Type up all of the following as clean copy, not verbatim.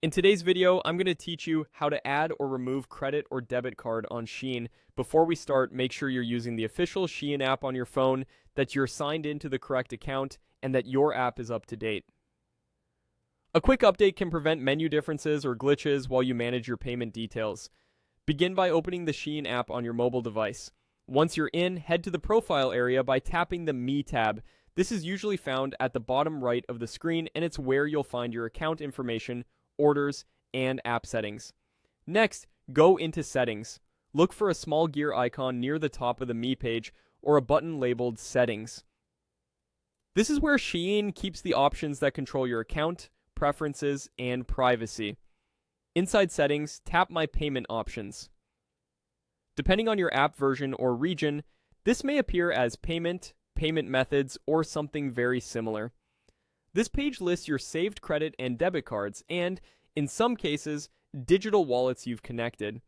In today's video, I'm going to teach you how to add or remove credit or debit card on Shein. Before we start, make sure you're using the official Shein app on your phone, that you're signed into the correct account, and that your app is up to date. A quick update can prevent menu differences or glitches while you manage your payment details. Begin by opening the Shein app on your mobile device. Once you're in, head to the profile area by tapping the Me tab. This is usually found at the bottom right of the screen, and it's where you'll find your account information, orders, and app settings. Next, go into Settings. Look for a small gear icon near the top of the Me page or a button labeled Settings. This is where Shein keeps the options that control your account, preferences, and privacy. Inside Settings, tap My Payment Options. Depending on your app version or region, this may appear as Payment, Payment Methods, or something very similar. This page lists your saved credit and debit cards and, in some cases, digital wallets you've connected.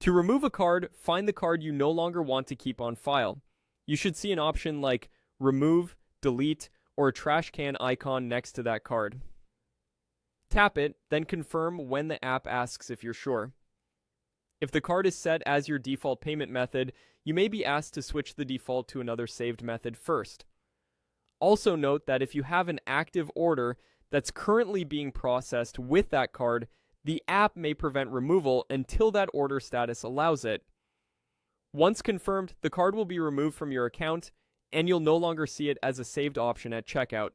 To remove a card, find the card you no longer want to keep on file. You should see an option like Remove, Delete, or a trash can icon next to that card. Tap it, then confirm when the app asks if you're sure. If the card is set as your default payment method, you may be asked to switch the default to another saved method first. Also note that if you have an active order that's currently being processed with that card, the app may prevent removal until that order status allows it. Once confirmed, the card will be removed from your account, and you'll no longer see it as a saved option at checkout.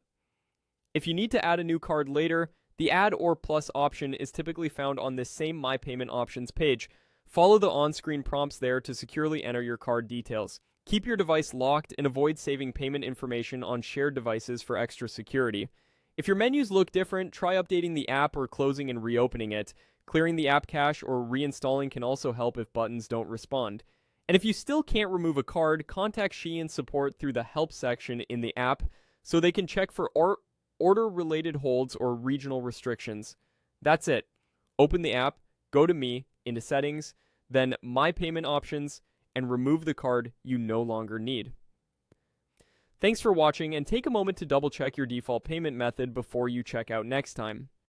If you need to add a new card later, the Add or Plus option is typically found on this same My Payment Options page. Follow the on-screen prompts there to securely enter your card details. Keep your device locked and avoid saving payment information on shared devices for extra security. If your menus look different, try updating the app or closing and reopening it. Clearing the app cache or reinstalling can also help if buttons don't respond. And if you still can't remove a card, contact Shein support through the Help section in the app so they can check for order-related holds or regional restrictions. That's it. Open the app, go to Me, into Settings, then My Payment Options, and remove the card you no longer need. Thanks for watching, and take a moment to double check your default payment method before you check out next time.